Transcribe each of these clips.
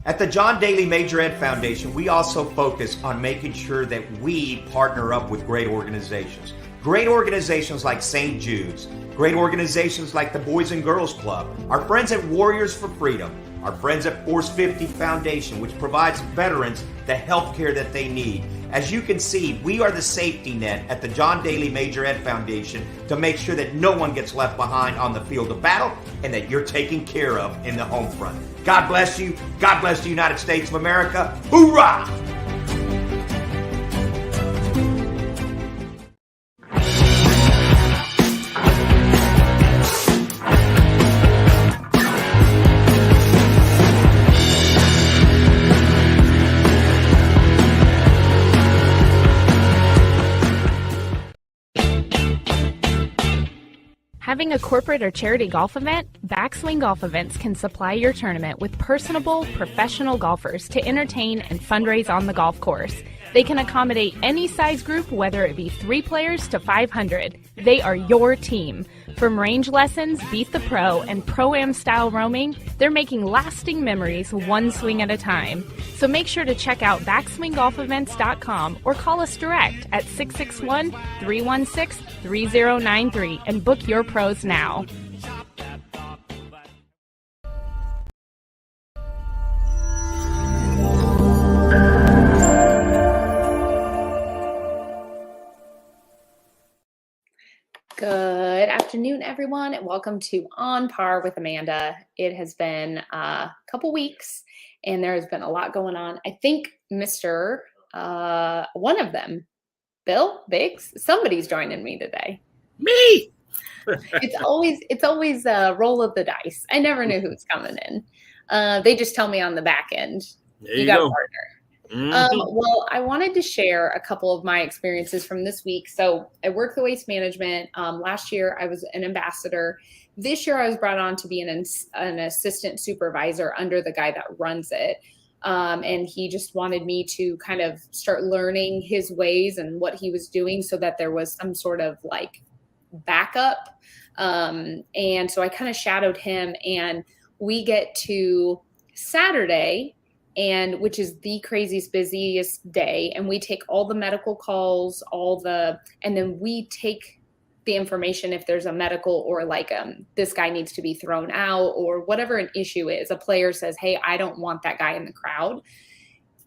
At the John Daly Major Ed Foundation, we also focus on making sure that we partner up with great organizations. Great organizations like St. Jude's, great organizations like the Boys and Girls Club, our friends at Warriors for Freedom, our friends at Force 50 Foundation, which provides veterans the health care that they need. As you can see, we are the safety net at the John Daly Major Ed Foundation to make sure that no one gets left behind on the field of battle and that you're taken care of in the home front. God bless you. God bless the United States of America. Hoorah! Having a corporate or charity golf event? Backswing Golf Events can supply your tournament with personable, professional golfers to entertain and fundraise on the golf course. They can accommodate any size group, whether it be 3 players to 500. They are your team. From range lessons, Beat the Pro, and Pro-Am style roaming, they're making lasting memories one swing at a time. So make sure to check out backswinggolfevents.com or call us direct at 661-316-3093 and book your pros now. Good afternoon, everyone, and welcome to On Par with Amanda. It has been a couple weeks, and there has been a lot going on. I think Mr. One of them, Bill Biggs, somebody's joining me today. Me! It's always a roll of the dice. I never knew who's coming in. They just tell me on the back end. There you got go. a partner. Mm-hmm. Well, I wanted to share a couple of my experiences from this week. So I work the waste management. Last year, I was an ambassador. This year, I was brought on to be an assistant supervisor under the guy that runs it. And he just wanted me to kind of start learning his ways and what he was doing so that there was some sort of like backup. And so I kind of shadowed him, and we get to Saturday, and which is the craziest, busiest day. And we take all the medical calls, and then we take the information if there's a medical or like this guy needs to be thrown out or whatever an issue is. A player says, hey, I don't want that guy in the crowd.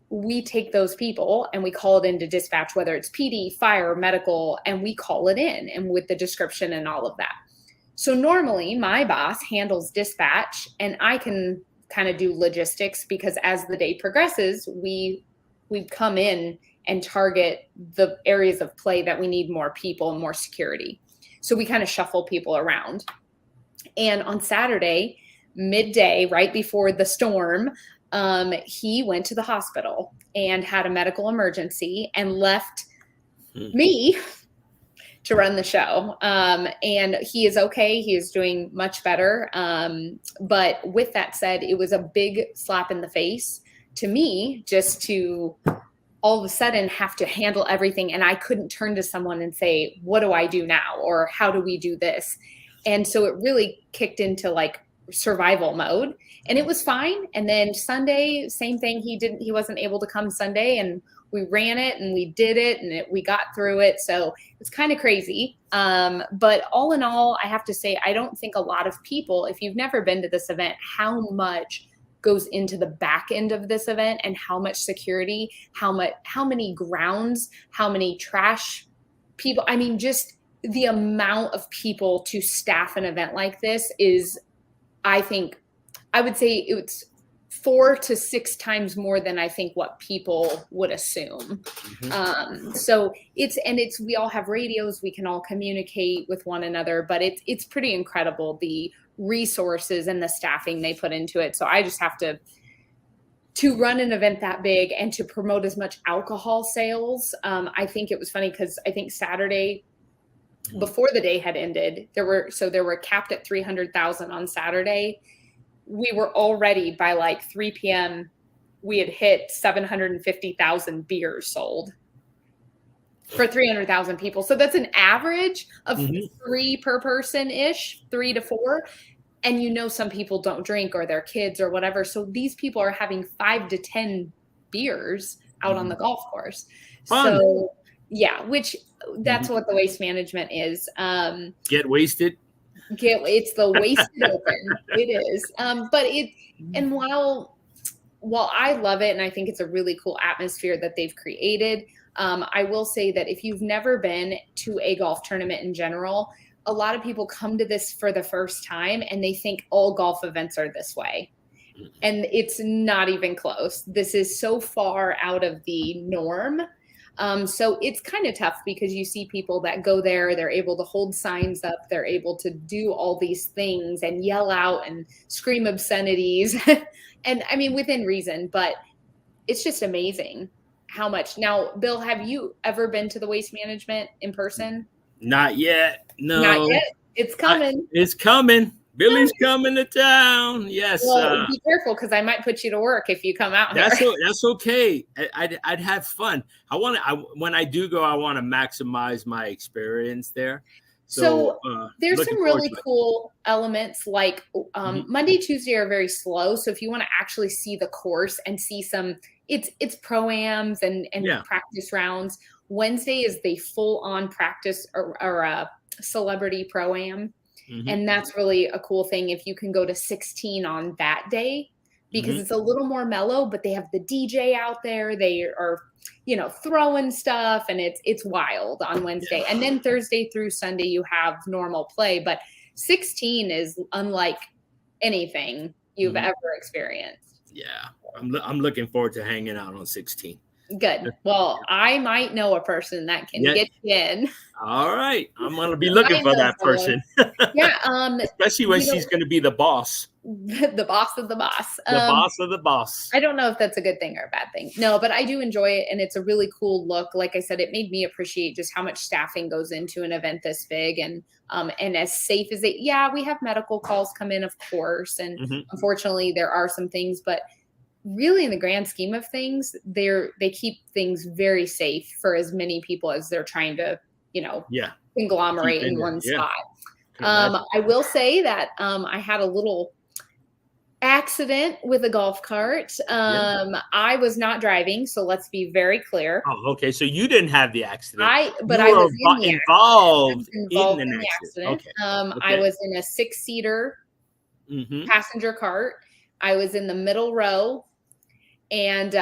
We take those people and we call it into dispatch, whether it's PD, fire, medical, and we call it in and with the description and all of that. So normally my boss handles dispatch, and I can kind of do logistics because as the day progresses, we come in and target the areas of play that we need more people and more security. So we kind of shuffle people around. And on Saturday, midday, right before the storm, he went to the hospital and had a medical emergency and left me to run the show. And he is okay. He is doing much better. But with that said, it was a big slap in the face to me just to all of a sudden have to handle everything. And I couldn't turn to someone and say, what do I do now? Or how do we do this? And so it really kicked into like survival mode, and it was fine. And then Sunday, same thing. He wasn't able to come Sunday, and we ran it and we did it and we got through it. So it's kind of crazy. But all in all, I have to say, I don't think a lot of people, if you've never been to this event, how much goes into the back end of this event and how much security, how many grounds, how many trash people. I mean, just the amount of people to staff an event like this is, I would say it's 4 to 6 times more than I think what people would assume. Mm-hmm. So we all have radios, we can all communicate with one another, but it's pretty incredible, the resources and the staffing they put into it. So I just have to run an event that big and to promote as much alcohol sales. I think it was funny because I think Saturday, before the day had ended, there were capped at 300,000 on Saturday. We were already by like 3 p.m. we had hit 750,000 beers sold for 300,000 people. So that's an average of 3 per person ish, 3 to 4. and some people don't drink or their kids or whatever. So these people are having 5 to 10 beers out on the golf course. Fun. So yeah, which that's Mhm. what the waste management is. Get wasted. It's the wasted open. It is. And while I love it and I think it's a really cool atmosphere that they've created, I will say that if you've never been to a golf tournament in general, a lot of people come to this for the first time and they think all golf events are this way. And it's not even close. This is so far out of the norm. So it's kind of tough because you see people that go there, they're able to hold signs up, they're able to do all these things and yell out and scream obscenities. And I mean, within reason, but it's just amazing how much. Now, Bill, have you ever been to the waste management in person? Not yet. No. Not yet. It's coming. It's coming. Billy's coming to town. Yes. Well, be careful because I might put you to work if you come out here. That's okay. I'd have fun. When I do go, I want to maximize my experience there. So there's some really cool elements like Monday, Tuesday are very slow. So if you want to actually see the course and see it's pro-ams and practice rounds. Wednesday is the full-on practice or a celebrity pro-am. And that's really a cool thing if you can go to 16 on that day because it's a little more mellow, but they have the DJ out there. They are, throwing stuff and it's wild on Wednesday. And then Thursday through Sunday, you have normal play, but 16 is unlike anything you've ever experienced. Yeah. I'm looking forward to hanging out on 16. Good. Well, I might know a person that can get you in. All right. I'm going to be looking for that person. Yeah. Especially when she's going to be the boss. The boss of the boss. The boss of the boss. I don't know if that's a good thing or a bad thing. No, but I do enjoy it. And it's a really cool look. Like I said, it made me appreciate just how much staffing goes into an event this big and as safe as it. Yeah, we have medical calls come in, of course. And unfortunately, there are some things, but really in the grand scheme of things, they keep things very safe for as many people as they're trying to, conglomerate in one spot. I will say that I had a little accident with a golf cart. I was not driving, so let's be very clear. Oh, okay. So you didn't have the accident. I was involved in the accident. Okay. I was in a 6-seater passenger cart. I was in the middle row, and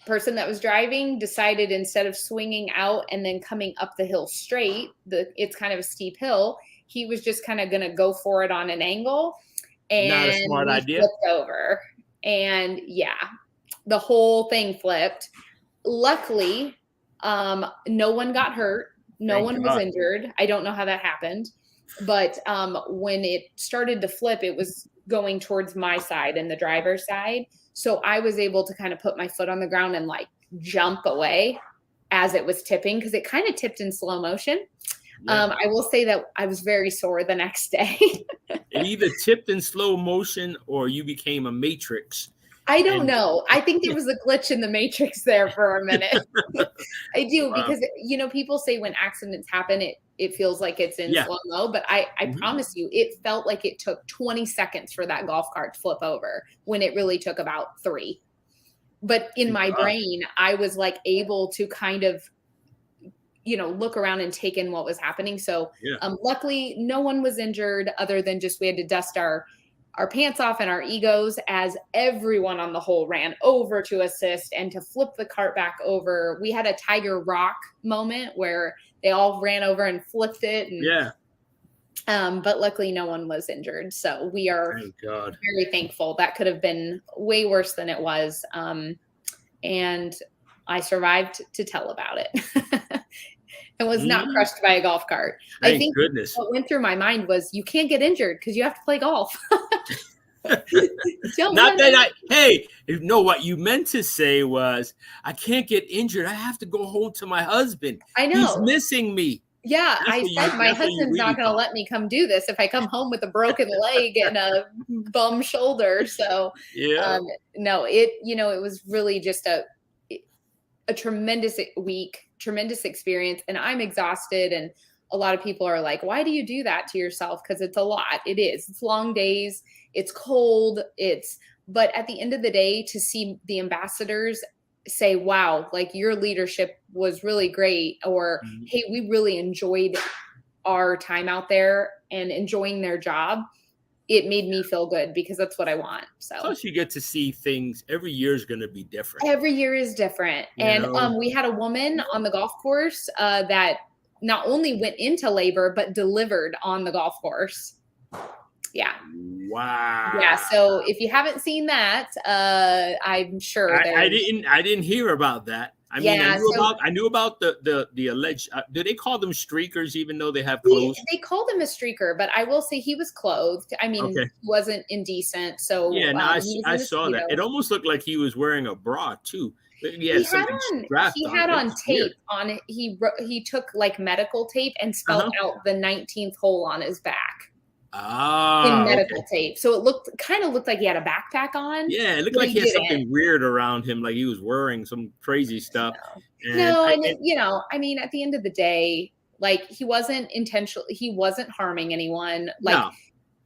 person that was driving decided instead of swinging out and then coming up the hill straight, it's kind of a steep hill, he was just kind of going to go for it on an angle. And not a smart idea. Flipped over. And the whole thing flipped. Luckily, no one got hurt. No one was injured. I don't know how that happened. But when it started to flip, it was going towards my side and the driver's side. So I was able to kind of put my foot on the ground and like jump away as it was tipping because it kind of tipped in slow motion. Yeah. I will say that I was very sore the next day. It either tipped in slow motion or you became a matrix. I don't know. I think there was a glitch in the matrix there for a minute. I do because, people say when accidents happen, it feels like it's in slow-mo, but I promise you, it felt like it took 20 seconds for that golf cart to flip over when it really took about 3. But in my brain, I was like able to kind of, look around and take in what was happening. So luckily no one was injured other than just we had to dust our pants off and our egos as everyone on the hole ran over to assist and to flip the cart back over. We had a Tiger Rock moment where they all ran over and flipped it. And, but luckily no one was injured. So we are very thankful. That could have been way worse than it was. And I survived to tell about it. And was not crushed by a golf cart. Thank I think goodness. What went through my mind was you can't get injured because you have to play golf. What you meant to say was, I can't get injured. I have to go home to my husband. I know. He's missing me. Yeah, I said my husband's not going to let me come do this if I come home with a broken leg and a bum shoulder. So no, it was really just a tremendous week, tremendous experience, and I'm exhausted and a lot of people are like, why do you do that to yourself? Because it's a lot. It is. It's long days. It's cold. But at the end of the day, to see the ambassadors say, wow, like your leadership was really great, or hey, we really enjoyed our time out there and enjoying their job, it made me feel good, because that's what I want. So plus you get to see things. Every year is going to be different. Every year is different. And we had a woman on the golf course that not only went into labor, but delivered on the golf course. Yeah. Wow. Yeah. So if you haven't seen that, I'm sure I didn't hear about that. I mean, I knew about the alleged. Do they call them streakers, even though they have clothes? They called him a streaker, but I will say he was clothed. I mean, he wasn't indecent. So yeah, no, I saw that. It almost looked like he was wearing a bra too. He had on tape on it. He took like medical tape and spelled out the 19th hole on his back. In medical tape. So it kind of looked like he had a backpack on. Yeah, it looked like he had something weird around him, like he was wearing some crazy stuff. I mean, at the end of the day, like he wasn't harming anyone. Like,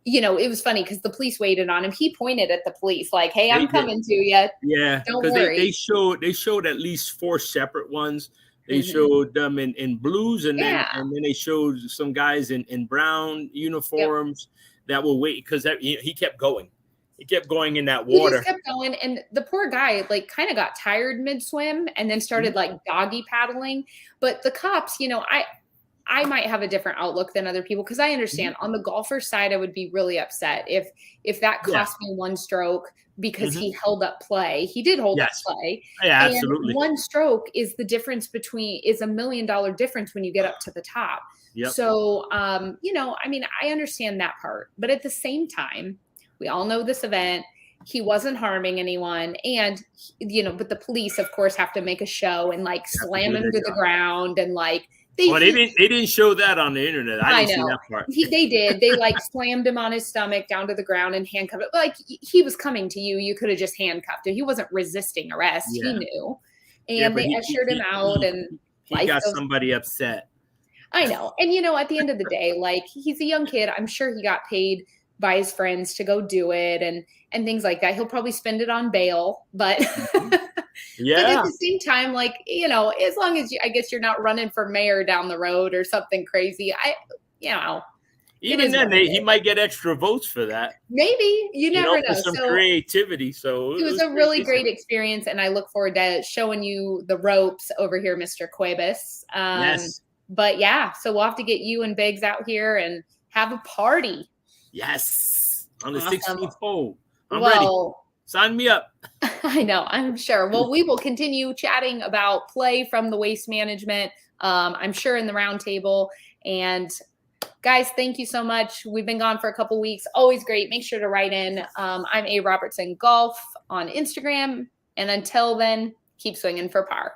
it was funny because the police waited on him. He pointed at the police like, hey, I'm coming to you. Yeah, don't worry. They showed at least 4 separate ones. They showed them in blues, and then they showed some guys in brown uniforms that were waiting, because he kept going. He kept going in that water. He just kept going, and the poor guy like kind of got tired mid-swim and then started like doggy paddling. But the cops, I might have a different outlook than other people, because I understand on the golfer side, I would be really upset if that cost me 1 stroke because he held up play. He did hold up play. Yeah, and absolutely. 1 stroke is the difference is $1 million difference when you get up to the top. Yep. So, I mean, I understand that part, but at the same time, we all know this event. He wasn't harming anyone. And, but the police, of course, have to make a show and like slam him to the ground and like, they didn't show that on the internet. I didn't see that part. They did. They like slammed him on his stomach down to the ground and handcuffed him. Like he was coming to you. You could have just handcuffed him. He wasn't resisting arrest. Yeah. He knew. And they ushered him out, and he got somebody upset. I know. And at the end of the day, like he's a young kid. I'm sure he got paid by his friends to go do it and things like that. He'll probably spend it on bail, but yeah. But at the same time, like, as long as I guess you're not running for mayor down the road or something crazy, even then he might get extra votes for that. Maybe. You never know. For some creativity. So it was a really great experience, and I look forward to showing you the ropes over here, Mr. Cuevas. Yes. But yeah, so we'll have to get you and Biggs out here and have a party. Yes. On the 16th hole. I'm ready. Sign me up. I know, I'm sure. Well, we will continue chatting about play from the waste management, I'm sure in the roundtable. And guys, thank you so much. We've been gone for a couple weeks. Always great. Make sure to write in. I'm A. Robertson Golf on Instagram. And until then, keep swinging for par.